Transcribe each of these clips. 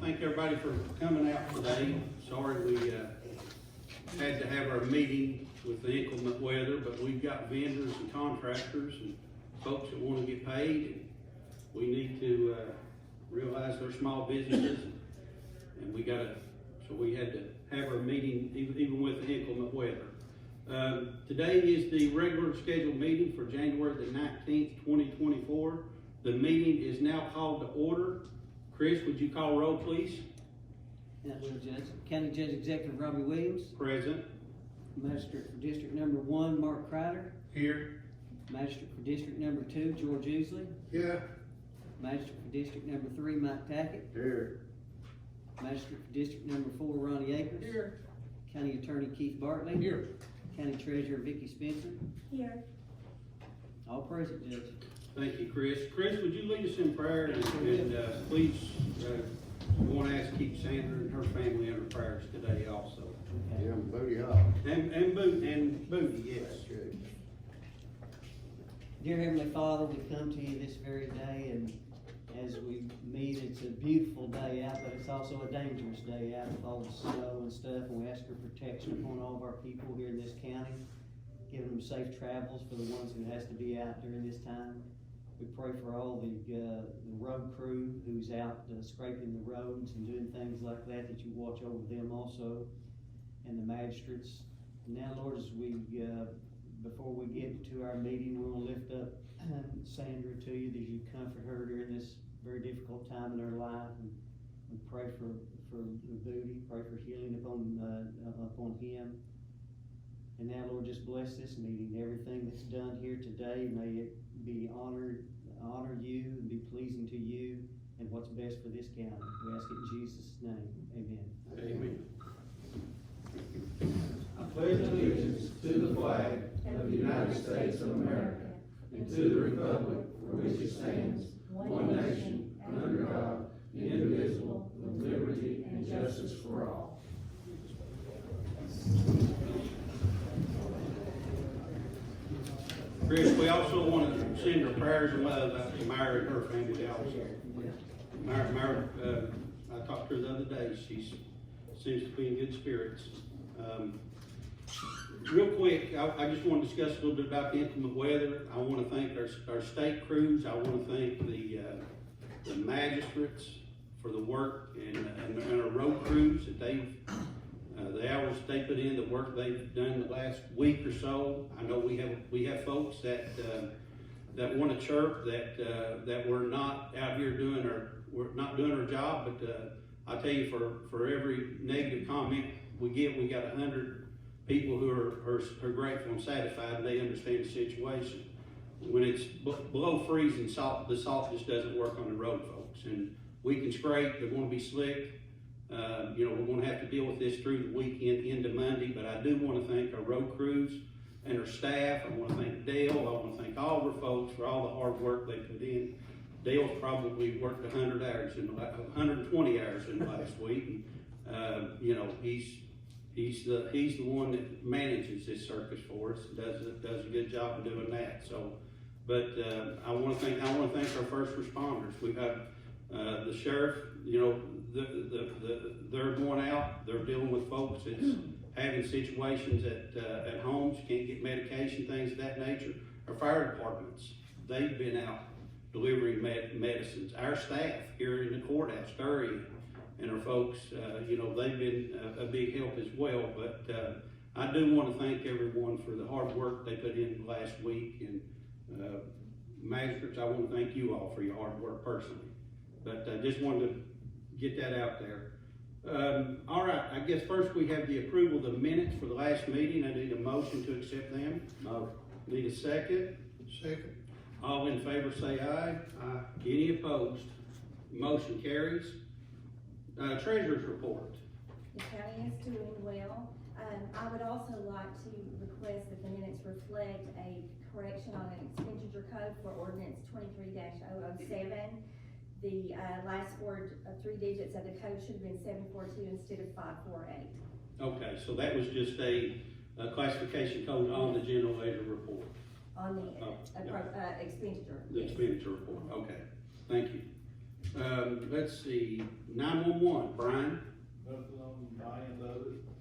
thank everybody for coming out today. Sorry we had to have our meeting with the inclement weather, but we've got vendors and contractors and folks that want to get paid. And we need to realize they're small businesses, and we had to have our meeting even with the inclement weather. Today is the regular scheduled meeting for January the 19th, 2024. The meeting is now called to order. Chris, would you call roll, please? That will, Judge. County Judge Executive Robbie Williams. Present. Magistrate for District Number 1, Mark Crider. Here. Magistrate for District Number 2, George Ousley. Here. Magistrate for District Number 3, Mike Tackett. Here. Magistrate for District Number 4, Ronnie Akers. Here. County Attorney Keith Bartley. Here. County Treasurer Vicky Spencer. Here. All present, Judge. Thank you, Chris. Chris, would you lead us in prayer and please, we want to ask to keep Sandra and her family in her prayers today also. Okay. Yeah, Booty Hall. And Booty, yes. Good. Dear Heavenly Father, we come to you this very day, and as we meet, it's a beautiful day out, but it's also a dangerous day out with all the snow and stuff, and we ask for protection upon all of our people here in this county, giving them safe travels for the ones who has to be out during this time. We pray for all the road crew who's out scraping the roads and doing things like that, that you watch over them also, and the magistrates. Now, Lord, as we, before we get to our meeting, we want to lift up Sandra to you, that you comfort her during this very difficult time in her life, and pray for the Booty, pray for healing upon him. And now, Lord, just bless this meeting, everything that's done here today, may it be honor you and be pleasing to you, and what's best for this county. We ask it in Jesus' name, amen. Amen. I pledge allegiance to the flag of the United States of America and to the republic for which it stands, one nation, under God, indivisible, with liberty and justice for all. Chris, we also want to send our prayers and love out to Myra and her family also. Myra, I talked to her the other day. She seems to be in good spirits. Real quick, I just want to discuss a little bit about the inclement weather. I want to thank our state crews. I want to thank the magistrates for the work, and our road crews that the hours they put in, the work they've done the last week or so. I know we have folks that want to chirp that we're not out here we're not doing our job, but I tell you, for every negative comment we get, we got 100 people who are grateful and satisfied, and they understand the situation. When it's below freezing, the salt just doesn't work on the road, folks. And we can scrape, they're going to be slick. We're going to have to deal with this through the weekend into Monday, but I do want to thank our road crews and our staff. I want to thank Dale. I want to thank all of our folks for all the hard work they put in. Dale's probably worked 120 hours in the last week. And, he's the one that manages this circus for us. Does a good job of doing that. So, but I want to thank our first responders. We've had the sheriff. They're going out. They're dealing with folks that's having situations at homes, can't get medication, things of that nature. Our fire departments, they've been out delivering medicines. Our staff here in the courthouse, Sturry, and our folks, they've been a big help as well. But I do want to thank everyone for the hard work they put in last week. And magistrates, I want to thank you all for your hard work personally. But I just wanted to get that out there. All right, I guess first we have the approval of the minutes for the last meeting. I need a motion to accept them. Motion. Need a second? Second. All in favor say aye. Aye. Any opposed? Motion carries. Treasurer's report. The county is doing well. I would also like to request that the minutes reflect a correction on an expenditure code for ordinance 23-007. The last three digits of the code should have been 742 instead of 548. Okay, so that was just a classification code on the general ledger report. On the expenditure. The expenditure report, okay. Thank you. Let's see, 911, Brian? Nothing on my end of it, just,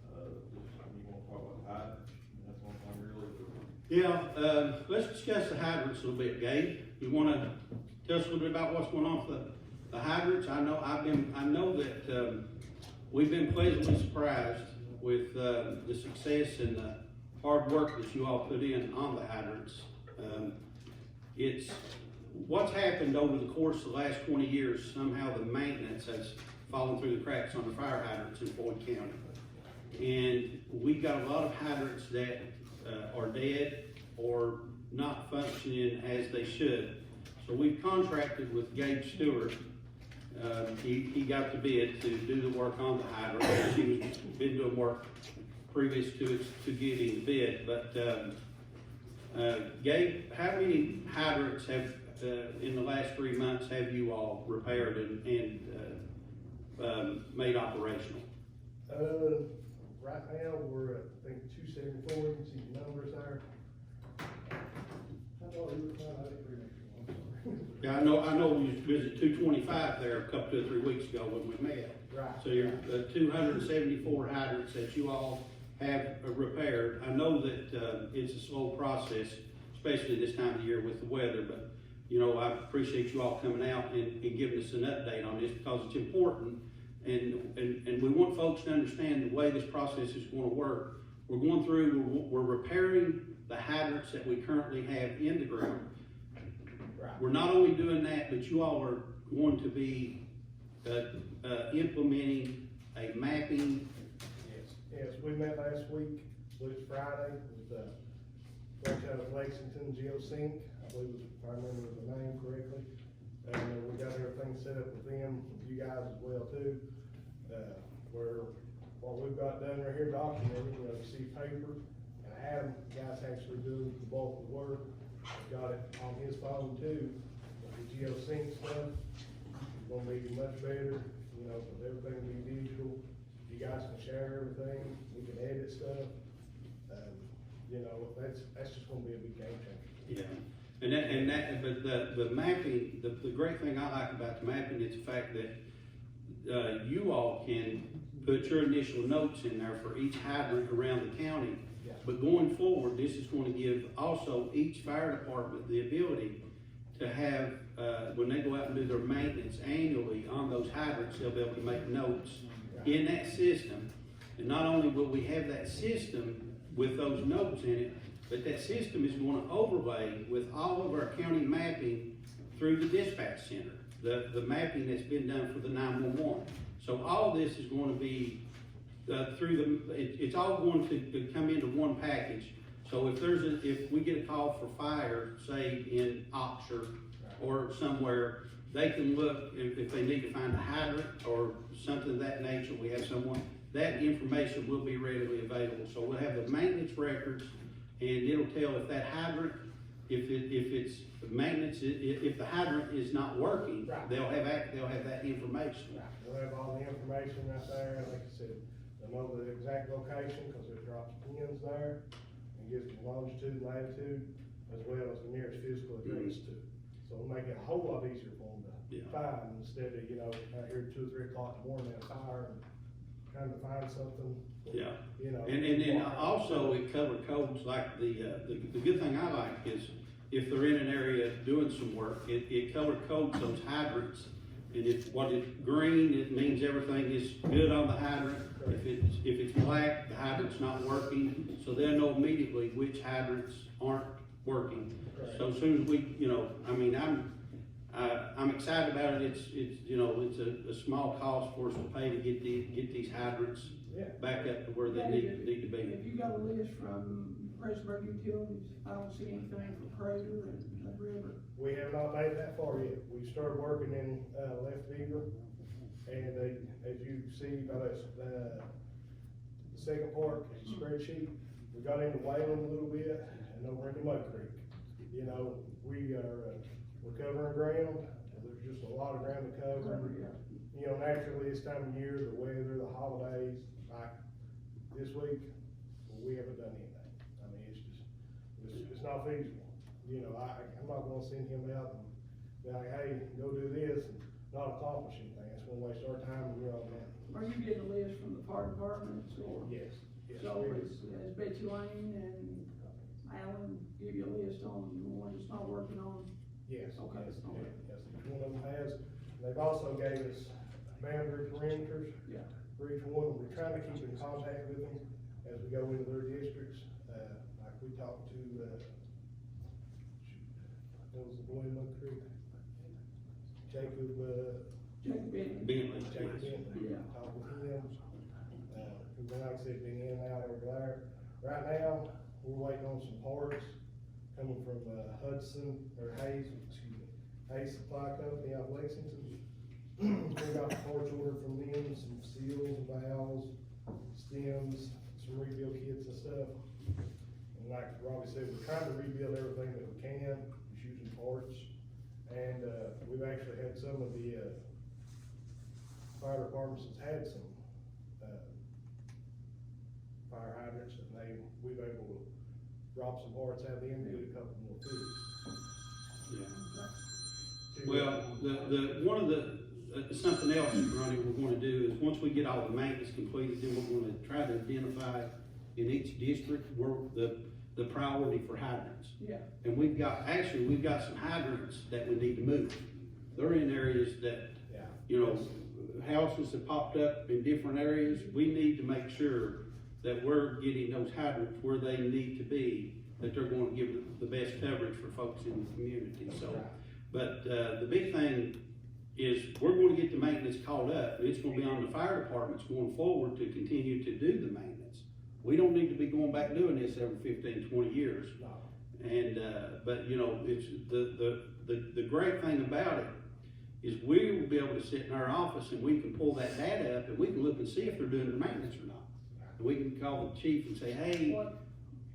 you wanna talk about hydrants, that's one thing really. Yeah, let's discuss the hydrants a little bit, Gabe. You wanna tell us a little bit about what's going on with the hydrants? I know that, we've been pleasantly surprised with, the success and the hard work that you all put in on the hydrants. It's, what's happened over the course of the last 20 years, somehow the maintenance has fallen through the cracks on the fire hydrants in Floyd County. And we've got a lot of hydrants that are dead or not functioning as they should. So we've contracted with Gabe Stewart. He got the bid to do the work on the hydrant. He was been doing work previous to getting the bid. But Gabe, how many hydrants have in the last 3 months have you all repaired and made operational? Right now, we're at, I think, 274, you can see the numbers there. I know you were trying, I didn't read it, I'm sorry. Yeah, I know we visited 225 there a couple, 2 or 3 weeks ago when we met. Right. So you're 274 hydrants that you all have repaired. I know that it's a slow process, especially this time of year with the weather, but you know, I appreciate you all coming out and giving us an update on this because it's important. And we want folks to understand the way this process is going to work. We're going through, we're repairing the hydrants that we currently have in the ground. Right. We're not only doing that, but you all are going to be implementing a mapping. Yes, we met last week, was Friday, with, went out of Lexington Geosync, I believe, if I remember the name correctly. And we got everything set up with them, with you guys as well too. Where what we've got done right here documented, you see paper, and Adam, guys actually doing the bulk of the work. Got it on his phone too, with the Geosync stuff. It's gonna be much better, you know, with everything be digital. You guys can share everything, we can edit stuff. You know, that's just gonna be a big game changer. Yeah, but the mapping, the great thing I like about the mapping is the fact that you all can put your initial notes in there for each hydrant around the county. Yeah. But going forward, this is going to give also each fire department the ability to have, when they go out and do their maintenance annually on those hydrants, they'll be able to make notes in that system. And not only will we have that system with those notes in it, but that system is going to overlay with all of our county mapping through the dispatch center, the mapping that's been done for the 911. So all this is going to be it's all going to come into one package. So if we get a call for fire, say in Oxford or somewhere, they can look if they need to find a hydrant or something of that nature. We have someone, that information will be readily available. So we'll have the maintenance records, and it'll tell if that hydrant, if it's maintenance, if the hydrant is not working, Right. they'll have that information. Right. They'll have all the information right there, like I said, they'll know the exact location, because it drops pins there, and gives them longitude, latitude, as well as the nearest physical address to it. So it'll make it a whole lot easier for them to find, instead of, out here at 2 or 3 o'clock in the morning at a fire, and trying to find something. Yeah. You know. And then also it covered codes like the good thing I like is if they're in an area doing some work, it covered codes those hydrants. And if it's green, it means everything is good on the hydrant. If it's black, the hydrant's not working. So they'll know immediately which hydrants aren't working. Correct. So as soon as we, I'm excited about it. It's a small cost for us to pay to get these hydrants back up to where they need to be. Have you got a list from Pressburg Utilities? I don't see anything for Prater and River. We have not made it that far yet. We started working in, Left Beaver, and as you see by the second part, the spreadsheet, we got into Wayland a little bit, and over into Mud Creek. We are, we're covering ground, there's just a lot of ground to cover. Naturally, this time of year, the weather, the holidays, like this week, we haven't done anything. I mean, it's not feasible. I'm not gonna send him out and be like, hey, go do this, and not a clock accomplish anything, it's gonna waste our time and we're all done. Are you getting a list from the fire departments or? Yes, yes. So is Betsy Lane and Alan give you a list on the one that's not working on? Yes, Okay. yes, yes, each one of them has, they've also gave us boundary perimeters. Yeah. For each one, we're trying to keep in contact with them as we go into their districts, like we talked to, what was the boy in Mud Creek? Jacob, Jacob Benton. Bentley. Jacob Bentley, Yeah. talked with him, who's been, like I said, been in and out over there. Right now, we're waiting on some parts coming from, Hudson, or Hayes, excuse me, Hayes Supply Company out of Lexington. We got the parts ordered from them, some seals, valves, stems, some rebuild kits and stuff. And like Robbie said, we're trying to rebuild everything that we can, just using parts. And, we've actually had some of the, fire departments that's had some, fire hydrants, and we've able to drop some parts out of them and get a couple more fixed. Yeah. Well, one of the, something else, Ronnie, we're gonna do is, once we get all the maintenance completed, then we're gonna try to identify in each district where the priority for hydrants. Yeah. And we've got some hydrants that we need to move. They're in areas that, Yeah. you know, houses have popped up in different areas. We need to make sure that we're getting those hydrants where they need to be, that they're gonna give the best coverage for folks in the community, so. But, the big thing is, we're gonna get the maintenance caught up, and it's gonna be on the fire departments going forward to continue to do the maintenance. We don't need to be going back doing this every 15, 20 years. No. And, but, you know, it's, the great thing about it is we will be able to sit in our office and we can pull that data up and we can look and see if they're doing their maintenance or not. And we can call the chief and say, hey.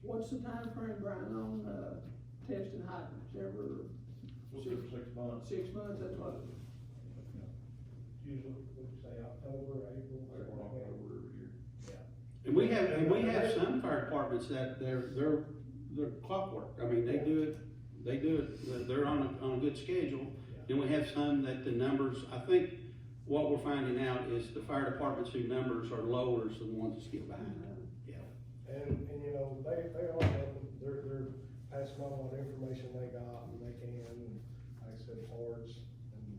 What's the time frame, Brian, on, testing hydrants? Ever? 6 months. 6 months, that's what. Usually, what you say, October, April. October every year. And we have some fire departments that they're clockwork. I mean, they do it, they're on a good schedule. Then we have some that the numbers, I think what we're finding out is the fire departments whose numbers are lower is the ones that get behind. Yeah. And you know, they are helping, they're passing on what information they got and they can, and like I said, parts, and,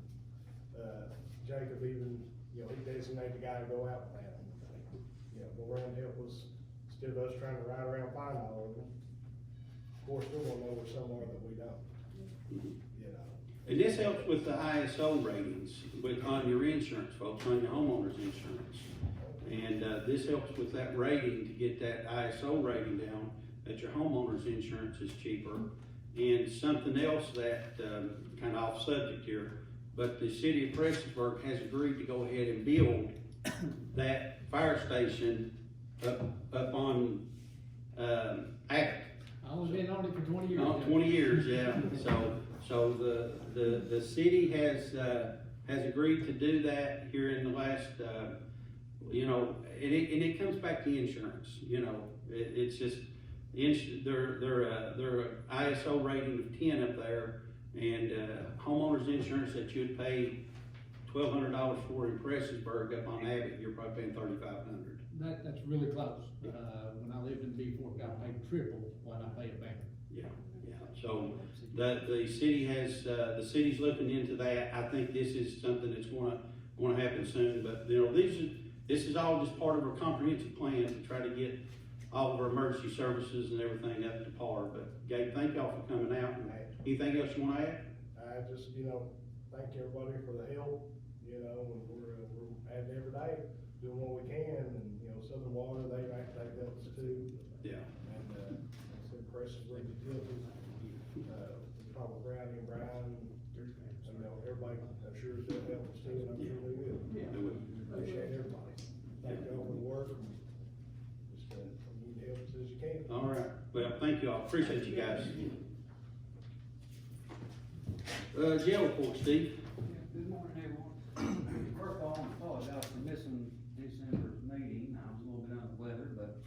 Jacob even, you know, he designated the guy to go out with that, you know, go around and help us, instead of us trying to ride around finding all of them. Of course, we're gonna know where some are that we don't, you know. And this helps with the ISO ratings on your insurance, folks, on your homeowner's insurance. And, this helps with that rating to get that ISO rating down, that your homeowner's insurance is cheaper. And something else that, kind of off subject here, but the city of Prestonsburg has agreed to go ahead and build that fire station up on, Abbott. I was in on it for 20 years. 20 years, yeah. So the city has agreed to do that here in the last, you know, and it comes back to insurance, you know, it's just, they're a ISO rating of 10 up there, and, homeowners insurance that you'd pay $1,200 for in Prestonsburg up on Abbott, you're probably paying $3,500. That's really close. When I lived in B4, I paid triple what I pay at Banner. Yeah. So the city has, the city's looking into that. I think this is something that's gonna happen soon, but you know, this is all just part of our comprehensive plan to try to get all of our emergency services and everything up to par. But Gabe, thank y'all for coming out. And anything else you wanna add? I just, you know, thank everybody for the help, you know, and we're adding every day, doing what we can, and, you know, Southern Water, they've helped us too. Yeah. And, like I said, Prestonsburg Utilities, probably Brownie and Brian, you know, everybody, I'm sure they'll help us too, and I'm sure they will. Yeah. They will. Appreciate everybody. Thank y'all for the work, and just, you can help us as you can. All right. Well, thank you all. Appreciate you guys. Jail report, Steve. Good morning, everyone. First of all, I want to apologize for missing December's meeting. I was a little bit under the weather, but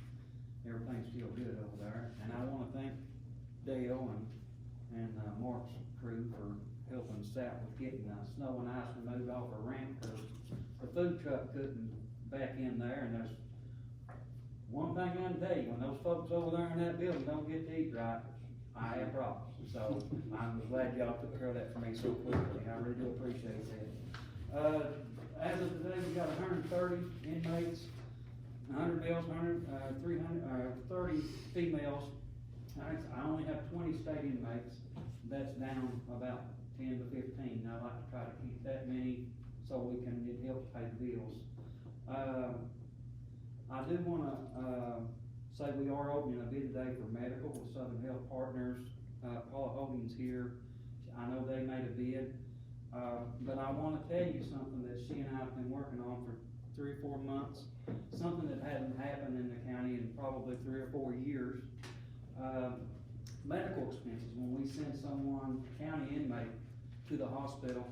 everything's still good over there. And I want to thank Dale and Mark's crew for helping us out with getting snow and ice removed off our ramp food truck couldn't back in there, and there's one thing I can tell you, when those folks over there in that building don't get to eat right, I have problems. So I'm glad y'all took care of that for me so quickly. I really do appreciate that. As of today, we got 130 inmates, 100 males, 30 females. I only have 20 state inmates. That's down about 10 to 15. I like to try to keep that many so we can help pay the bills. I do wanna, say we are opening a bid today for medical with Southern Health Partners. Paula Holdings here, I know they made a bid, but I wanna tell you something that she and I have been working on for 3 or 4 months, something that hadn't happened in the county in probably 3 or 4 years. Medical expenses, when we send someone, county inmate, to the hospital,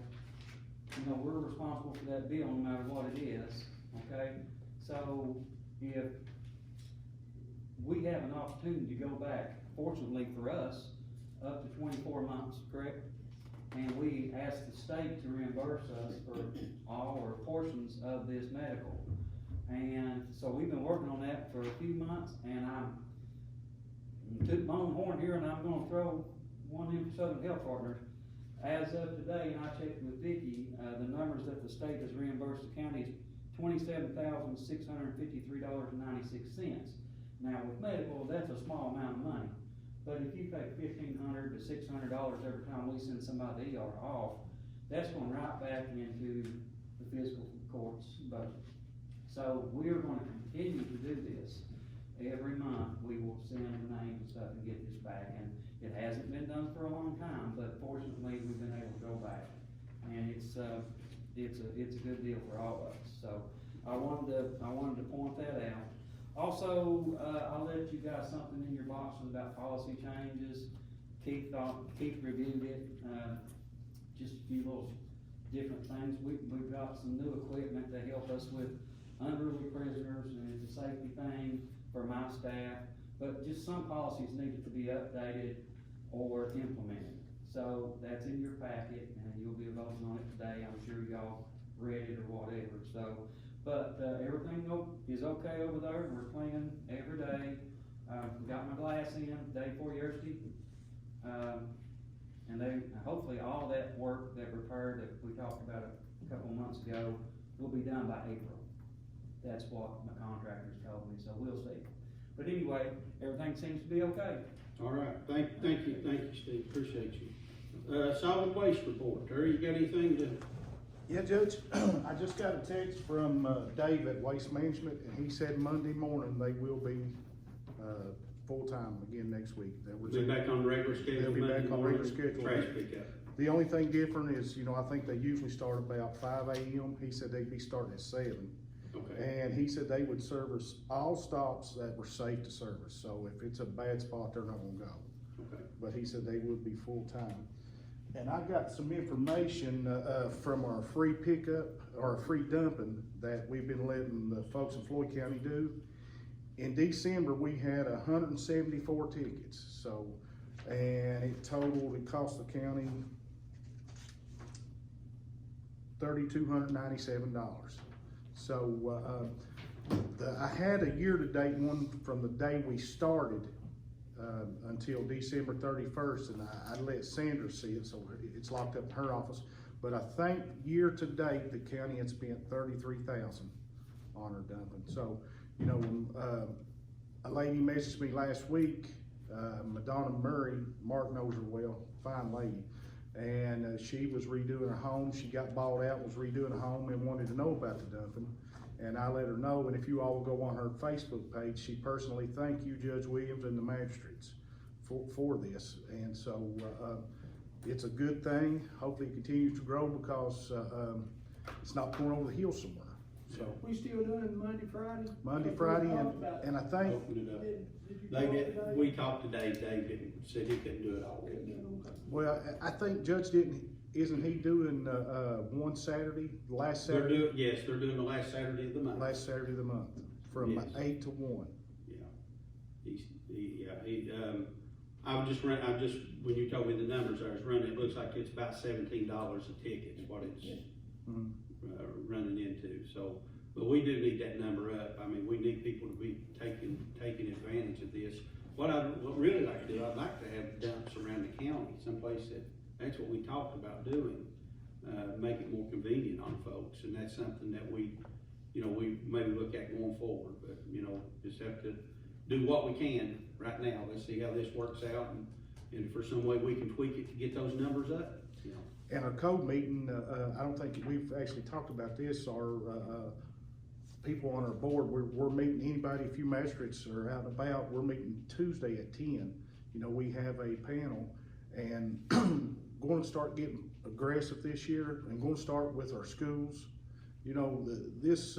you know, we're responsible for that bill no matter what it is, okay? So, if we have an opportunity to go back, fortunately for us, up to 24 months, correct? And we ask the state to reimburse us for all or portions of this medical. And so we've been working on that for a few months, and I'm took my own horn here, and I'm gonna throw one in for Southern Health Partners. As of today, and I checked with Vicki, the numbers that the state has reimbursed the county is $27,653.96. Now, with medical, that's a small amount of money. But if you pay $1,500 to $600 every time we send somebody to ER off, that's going right back into the fiscal court's budget. So we are going to continue to do this. Every month, we will send the names and stuff and get this back. And it hasn't been done for a long time, but fortunately, we've been able to go back. And it's a good deal for all of us. So I wanted to point that out. Also, I'll let you guys something in your boxes about policy changes. Keith reviewed it, just a few little different things. We've got some new equipment to help us with unruly prisoners, and it's a safety thing for my staff. But just some policies needed to be updated or implemented. So that's in your packet, and you'll be voting on it today. I'm sure y'all read it or whatever. So, but everything is okay over there. We're cleaning every day. Got my glass in day before yesterday, and hopefully all that work, that repair that we talked about a couple months ago, will be done by April. That's what my contractors told me. So we'll see. But anyway, everything seems to be okay. All right, thank you, Steve, appreciate you. Solid waste report, Terry, you got anything to? Yeah, Judge, I just got a text from Dave at Waste Management, and he said Monday morning they will be full-time again next week. We'll be back on regular schedule. They'll be back on regular schedule. Trash pickup. The only thing different is, you know, I think they usually start about 5 a.m. He said they'd be starting at 7. Okay. And he said they would service all stops that were safe to service. So if it's a bad spot, they're not gonna go. Okay. But he said they would be full-time. And I got some information from our free pickup, or free dumping, that we've been letting the folks in Floyd County do. In December, we had 174 tickets. So, and it cost the county $3,297. So, I had a year-to-date one from the day we started until December 31st, and I let Sandra see it, so it's locked up in her office. But I think year-to-date, the county had spent $33,000 on her dumping. So, you know, a lady messaged me last week, Madonna Murray, Mark knows her well, fine lady. And she was redoing her home. She got bought out, was redoing a home, and wanted to know about the dumping. And I let her know, and if you all will go on her Facebook page, she personally thanked you, Judge Williams, and the magistrates for this. And so it's a good thing. Hopefully it continues to grow, because it's not going over the hill somewhere. So We still doing it Monday, Friday? Monday, Friday, and I think Open it up. Did you They talk did, today? we talked today, Dave said he couldn't do it all. well, I think Judge isn't he doing one Saturday, last They're Saturday? doing, yes, they're doing the last Saturday of the month. Last Saturday of the month, from Yes. 8 to 1. I just, when you told me the numbers I was running, it looks like it's about $17 a ticket is what it's running into. into, so. But we do need that number up. I mean, we need people to be taking advantage of this. What really like to do, I'd like to have dumps around the county, someplace that's what we talked about doing. Make it more convenient on folks, and that's something that we maybe look at going forward, but, just have to do what we can right now. Let's see how this works out, and if for some way we can tweak it to get those numbers up, And our code meeting, I don't think we've actually talked about this, our, people on our board, we're meeting anybody, if you magistrates are out and about, we're meeting Tuesday at 10. We have a panel, and going to start getting aggressive this year, and going to start with our schools. This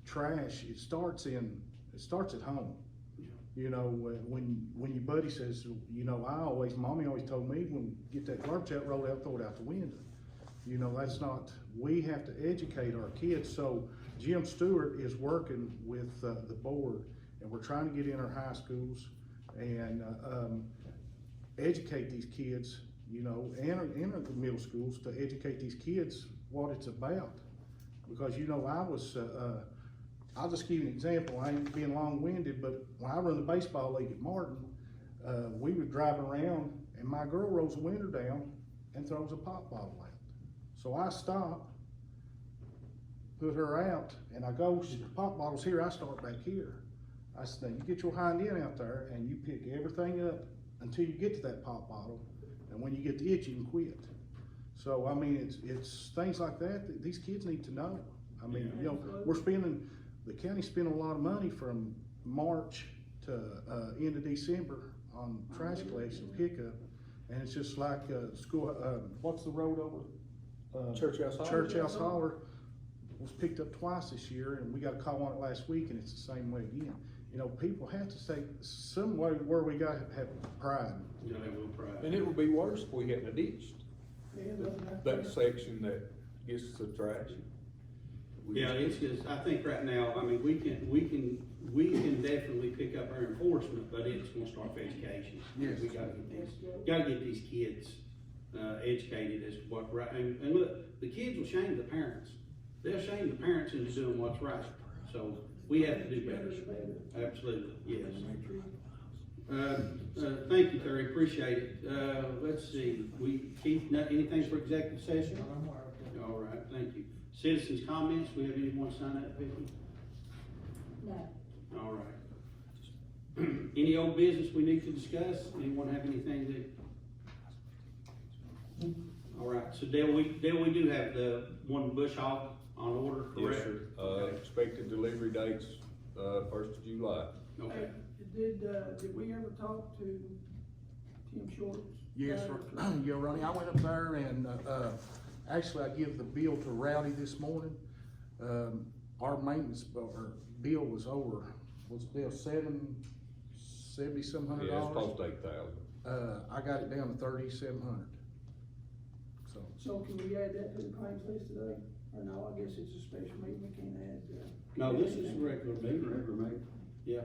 trash, it starts at home. When your buddy says, mommy always told me, when get that garbage out, roll it out, throw it out the window. That's not, we have to educate our kids. So Jim Stewart is working with the board, and we're trying to get in our high schools and educate these kids, and our middle schools, to educate these kids what it's about. Because I'll just give you an example. I ain't being long-winded, but when I run the baseball league at Martin, we would drive around, and my girl rolls the window down and throws a pop bottle out. So I stop, put her out, and I go, the pop bottle's here, I start back here. I said, you get your hind end out there, and you pick everything up until you get to that pop bottle, and when you get to it, you can quit. So, I mean, it's things like that these kids need to know. I mean, the county's spending a lot of money from March to end of December on trash collection pickup, and it's just like school. What's the road over? Church House Holler. Church House Holler was picked up twice this year, and we got a call on it last week, and it's the same way again. People have to say some way where we got to have pride. have a little pride. And it would be worse if we hadn't ditched that section that gets the trash. Yeah, it's just, I think right now, I mean, we can definitely pick up our enforcement, but it's gonna start with education. Yes. We gotta get these kids, educated as to what right, and look, the kids will shame the parents. They'll shame the parents into doing what's right, so we have to do better. Absolutely, yes. Thank you, Terry, appreciate it. Let's see, Keith, anything for executive session? All right, thank you. Citizens' comments, we have anyone sign up, Vicky? No. All right. Any old business we need to discuss? Anyone have anything to? All right, so Dale, we do have the one Bush Hog on order, correct? Yes, sir. Expected delivery dates, 1st of July. Okay. Did we ever talk to Tim Shorts? Yes, yeah, Ronnie, I went up there and, actually I give the bill to Rowdy this morning. Our maintenance, or bill was over, was Bill $70 some hundred Yeah, it's dollars? close to 8,000. I got it down to 3,700. So can we add that to the claims list today? Or no, I guess it's a special meeting, we can't add, No, this is a regular meeting. Yeah,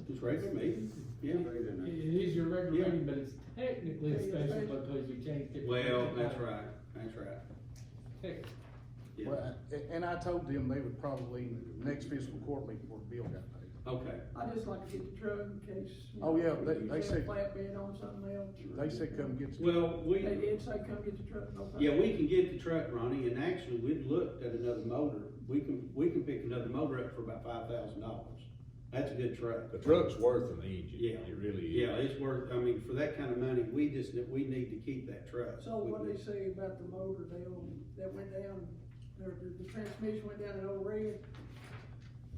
it's regular meeting, yeah. It is your regular Yeah. meeting, but it's technically a special because you changed it. Well, that's right. Okay. Yeah. Well, and I told them they would probably, next fiscal court meeting before the bill got paid. Okay. I just like to get the truck in case. Oh, yeah, we they use said- that flatbed on something else. They said come get. Well, They did say come get the truck, no problem. yeah, we can get the truck, Ronnie, and actually, we'd looked at another motor. We can pick another motor up for about $5,000. That's a good truck. The truck's worth an engine. Yeah. It really is. Yeah, it's worth, I mean, for that kind of money, we need to keep that truck. So what they say about the motor, that went down, or the transmission went down in old red?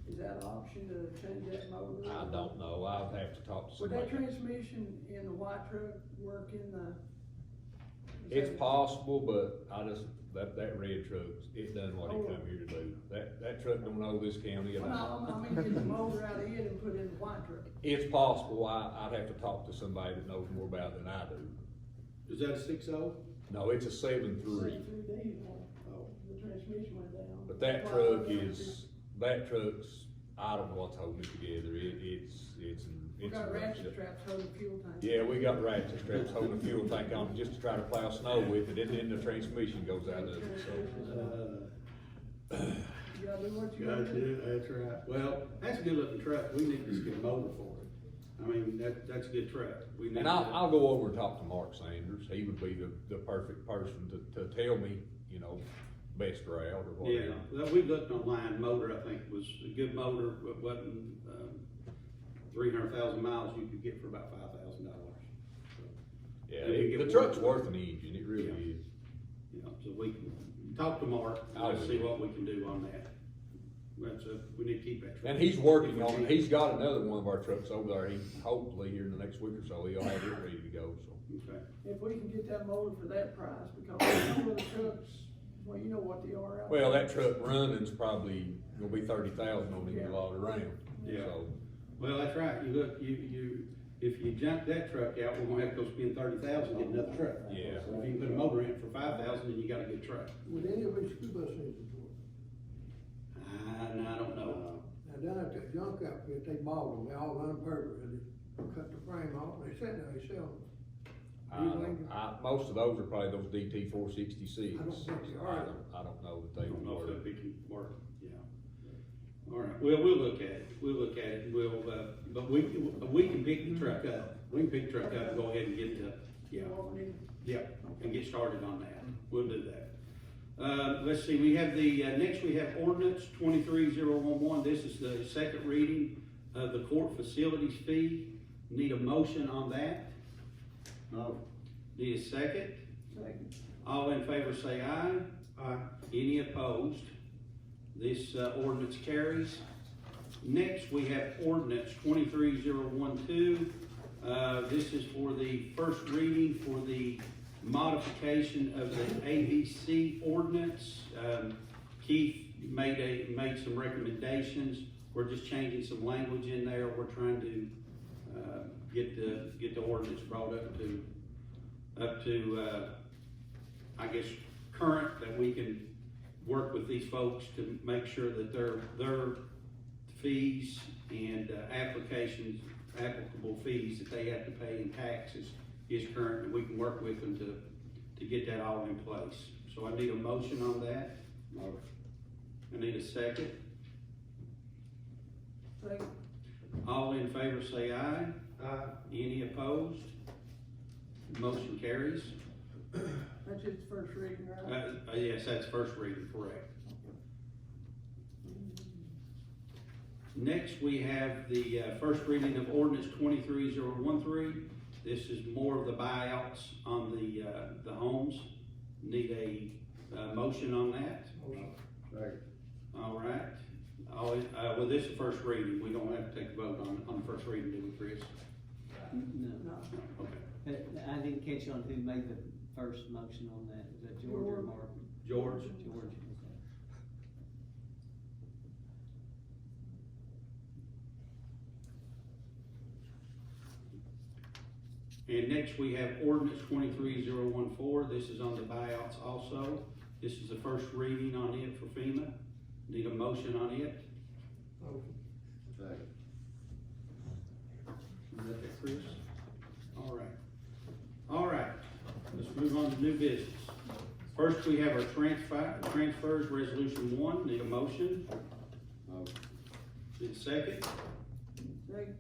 Is that an option to change that motor? I don't know, I'll have to talk to Would somebody. that transmission in the white truck work in the? It's possible, but that red truck, it done what it come here to do. That truck don't know this county at Well, all. no, I mean, get the motor out of it and put it in the white truck. It's possible, I'd have to talk to somebody that knows more about it than I do. Is that a 6.0? No, it's a 7.3, diesel, the transmission went down. but that truck's, I don't know what's holding it together, We got ratchet straps holding fuel tank. Yeah, we got ratchet straps holding a fuel tank on it just to try to plow snow with it, and then the transmission goes out of it, so. gotta do what you Gotta gotta do. do, that's right. Well, that's a good looking truck. We need to just get a motor for it. I mean, that's a good truck. We need And to- I'll go over and talk to Mark Sanders, he would be the perfect person to tell me, you know, best route or Yeah, whatever. well, we looked online, motor, I think, was a good motor, but wasn't, 300,000 miles you could get for about $5,000. Yeah, And we get the truck's more. worth an engine, it really Yeah. is. You know, so we can talk to Mark, I let's will. see what we can do on that. We need to keep that truck. And he's working on it, he's got another one of our trucks over there, he, hopefully here in the next week or so, he'll have it ready to go, so. Okay. If we can get that motor for that price, because some of the trucks, well, you know what they are out there. Well, that truck running's probably gonna be 30,000 on it Yeah. a lot around, Yeah. so. Well, that's right, you look, if you junk that truck out, we're gonna have to go spend 30,000 to get another truck. Yeah. So if you can put a motor in it for 5,000, then you got a good truck. Would any of these school bus engines work? No, I don't know. Now, down at that junk outfit, they bought them, they all run perfect, and they cut the frame off, and they said they sell them. Most of those are probably those DT 466. I don't think they are. I don't know that I they don't know work. if that can work, yeah. All right, well, we'll look at it, and we'll, but we can pick the truck up. We can pick the truck up and go ahead and get the, yeah, What we need. yeah, and get started on that. We'll do that. Let's see, we have next we have ordinance 23011. This is the second reading of the court facilities fee. Need a motion on that? No. Need a second? Second. All in favor say aye. Aye. Any opposed? This ordinance carries. Next, we have ordinance 23012. This is for the first reading for the modification of the ABC ordinance. Keith made some recommendations. We're just changing some language in there. We're trying to get the ordinance brought up to I guess current, that we can work with these folks to make sure that their fees and applicable fees that they have to pay in taxes is current, and we can work with them to get that all in place. So I need a motion on that. I need a second. Second. All in favor say aye. Aye. Any opposed? Motion carries. That's just the first reading, right? Yes, that's first reading, correct. Next, we have the first reading of ordinance 23013. This is more of the buyouts on the homes. Need a motion on that? Motion. Second. All right. Well, this is the first reading. We don't have to take a vote on the first reading, do we, Chris? No. No. Okay. I didn't catch on who made the first motion on that. Is that George or Mark? George? George, okay. And next, we have ordinance 23014. This is on the buyouts also. This is the first reading on it for FEMA. Need a motion on it? Motion. Second. Is that it, Chris? All right, let's move on to new business. First, we have our transfers, resolution 1, need a motion? Need a second? Second.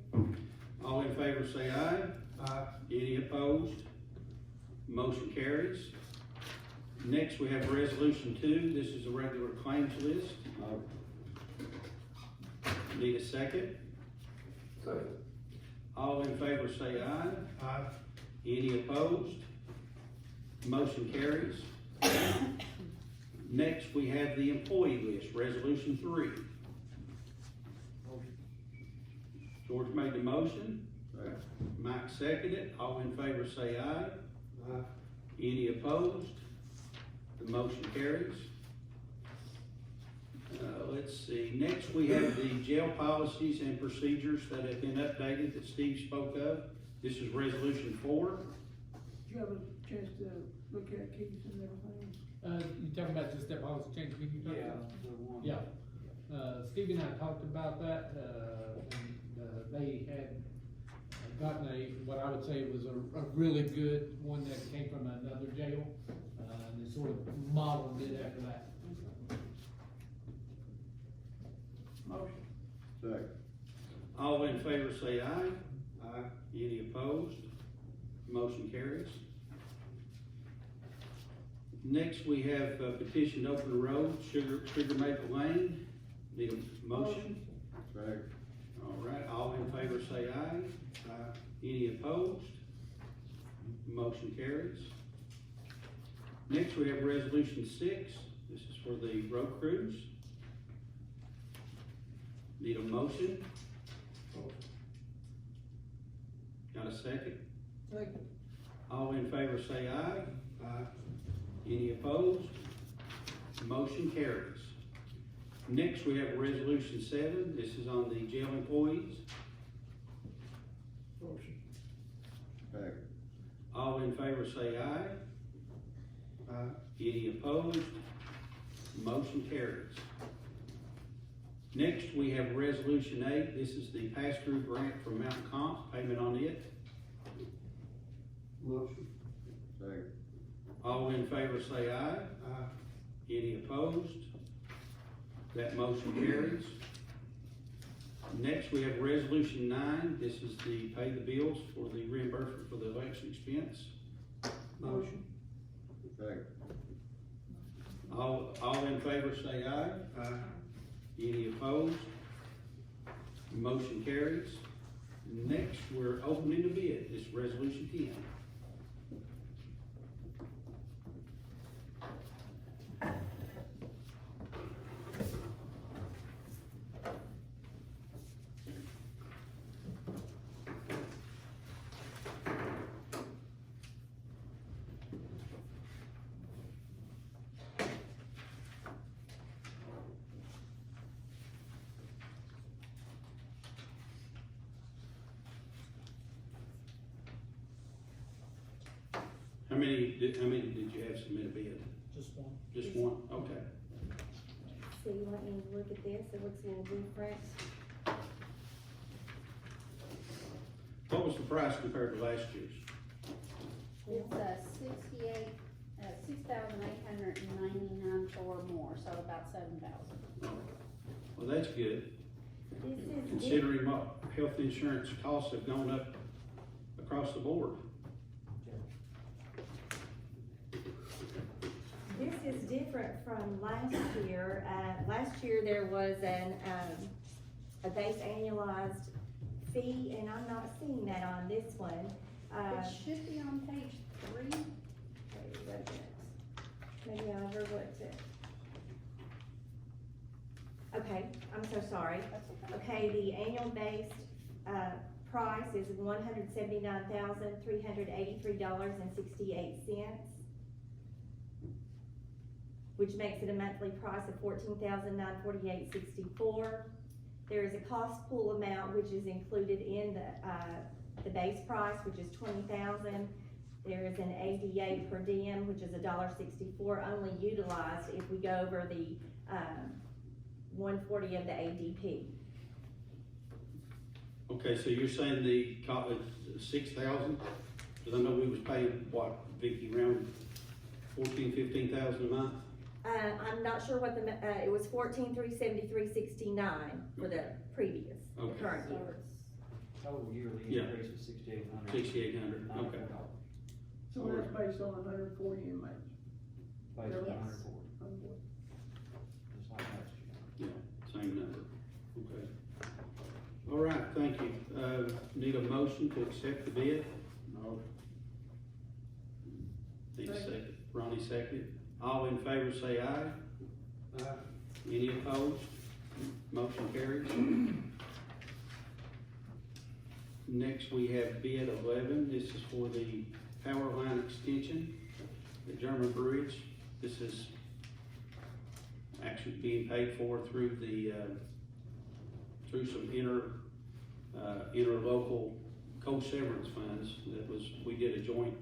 All in favor say aye. Aye. Any opposed? Motion carries. Next, we have resolution 2, this is a regular claims list. Need a second? Second. All in favor say aye. Aye. Any opposed? Motion carries. Next, we have the employee list, resolution 3. George made the motion. Mike seconded. All in favor say aye. Aye. Any opposed? The motion carries. Let's see, next we have the jail policies and procedures that have been updated that Steve spoke of. This is resolution 4. Did you have a chance to look at keys and everything? You talking about just that policy change we can talk about? the one. Yeah, Steve and I talked about that, and they had gotten what I would say was a really good one that came from another jail, and they sort of modeled it after that. Motion. Second. All in favor say aye. Aye. Any opposed? Motion carries. Next, we have petition to open the road, Sugar Maple Lane. Need a motion? Second. All right, all in favor say aye. Aye. Any opposed? Motion carries. Next, we have resolution 6. This is for the road crews. Need a motion? Got a second? Second. All in favor say aye. Aye. Any opposed? Motion carries. Next, we have resolution 7. This is on the jail employees. Motion. Second. All in favor say aye. Aye. Any opposed? Motion carries. Next, we have resolution 8. This is the pass-through grant from Mountain Comp, payment on it. Motion. Second. All in favor say aye. Aye. Any opposed? That motion carries. Next, we have resolution 9. This is the pay the bills for the reimbursement for the election expense. Motion. Second. All in favor say aye. Aye. Any opposed? Motion carries. Next, we're opening the bid. This is resolution 10. How many did you have submit a bid? Just one. Just one? Okay. So you want me to look at this, it looks a little different. What was the price compared to last year's? It's 6,899 for more, so about 7,000. Well, that's good, This is, considering what health insurance costs have gone up across the board. this is different from last year. Last year there was a base annualized fee, and I'm not seeing that on this one. It should be on page 3. Maybe I overlooked it. Okay, I'm so sorry. Okay, the annual based, price is $179,383.68, which makes it a monthly price of $14,948.64. There is a cost pool amount which is included in the base price, which is $20,000. There is an ADA per diem, which is $1.64, only utilized if we go over the 140 of the ADP. Okay, so you're saying the cost is 6,000? Because I know we was paying, what, Vicky, around 14, 15,000 a month? I'm not sure what it was $14,373.69 for the previous, Okay. current So year. it's total yearly Yeah. increase of 6,800. 6,800, okay. So that's based on 140 inmates. Based on Yes. 140, just like last year. Yeah, same number, okay. All right, thank you. Need a motion to accept the bid? No. Need a second, Ronnie seconded. All in favor say aye. Aye. Any opposed? Motion carries. Next, we have bid 11. This is for the power line extension at German Bridge. This is actually being paid for through the, through some interlocal co-severance funds. We did a joint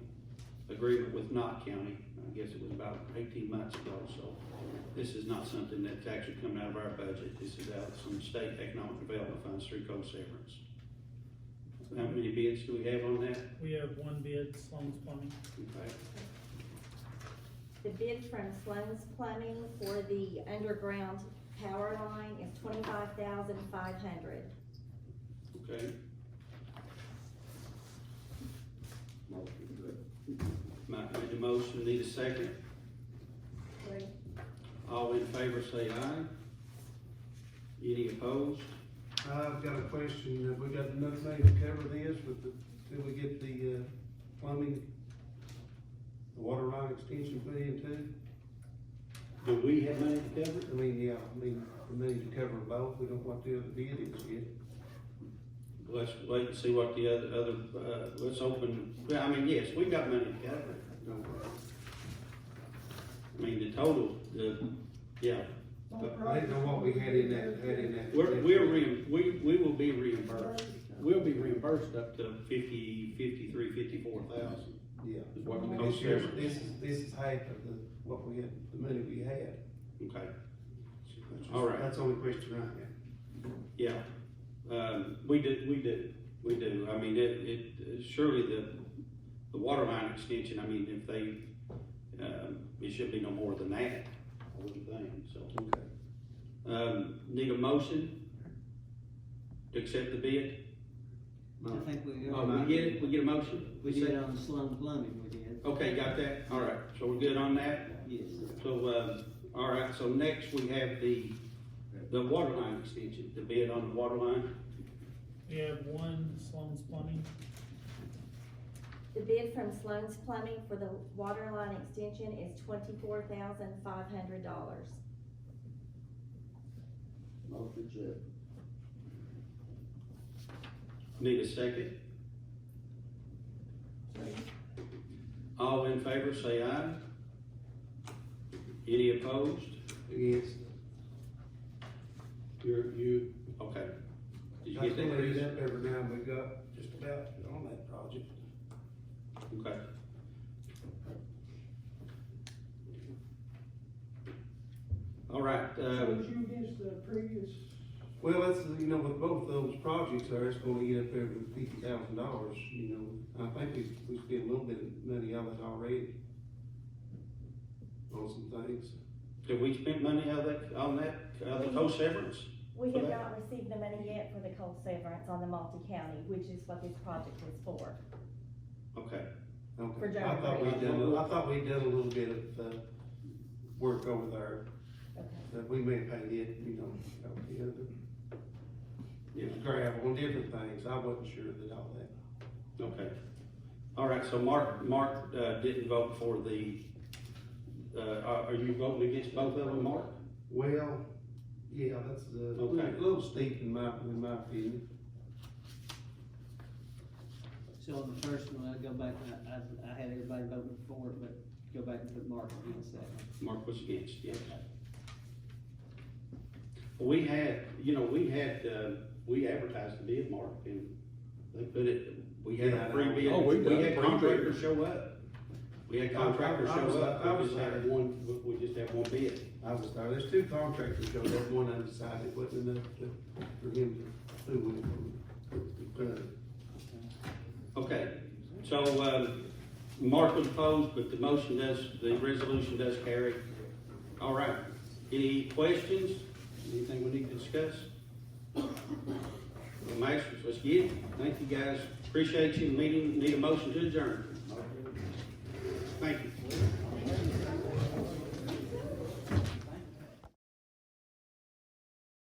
agreement with Knott County. I guess it was about 18 months ago, so this is not something that's actually coming out of our budget. This is out of some state economic development funds through co-severance. How many bids do we have on that? We have one bid, Sloan's Plumbing. Okay. The bid from Sloan's Plumbing for the underground power line is $25,500. Okay. Mike made the motion, need a second. All in favor say aye. Any opposed? I've got a question, have we got enough money to cover this till we get the, plumbing, the water line extension put in too? Do we have money to cover it? We need to cover both, we don't know what the other bid is yet. Let's wait and see what the other, let's open, well, I mean, yes, we got money to cover it. I mean, the total, yeah. I didn't know what we had in that. We will be reimbursed. We'll be reimbursed up to 54,000. Yeah. Is what we This share. this is half of what we had, the money we had. Okay. All right. That's the only question I have. Yeah, we do. I mean, it surely the water line extension, I mean, if they, it should be no more than that, I wouldn't think, so. Okay. Need a motion to accept the bid? I think we. Oh, we get a motion? We did on Sloan Plumbing, we did. Okay, got that, all right, so we're good on that? Yes. So, all right, so next we have the water line extension, the bid on the water line. We have one Sloan's Plumbing. The bid from Sloan's Plumbing for the water line extension is $24,500. Motion accept. Need a second? All in favor say aye. Any opposed? Yes. Okay. Did you get that? That's gonna eat up every now and we got just about on that project. Okay. All right, So was you against the previous? Well, that's, with both those projects there, it's gonna eat up over $50,000, I think we spent a little bit of money on it already. On some things. did we spend money on the co-severance? We For have that? not received the money yet for the coal severance on the multi-county, which is what this project is for. Okay, Okay. For I John thought Gray. we'd done a little bit of, work over there, Okay. that we may pay it, the other. It was gravel and different things, I wasn't sure that all that. okay. All right, so Mark, didn't vote for the, are you voting against both of them, Mark? Well, yeah, that's a Okay. little steep in my opinion. So on the first one, I'd go back, I had everybody voting for it, but go back and put Mark against that one. Mark was against, yes. We advertised the bid, Mark, and they put it, we had a free bid. Oh, we done had pre-bid. contractors show up. We had contractors I was- show up, I was we just had one bid. I was there, there's two contractors showed up, one undecided, wasn't enough for him to do with it. Okay, so, Mark was opposed, but the resolution does carry. All right, any questions? Anything we need to discuss? Well, Masters, let's get it. Thank you, guys. Appreciate you. Need a motion to adjourn. Thank you.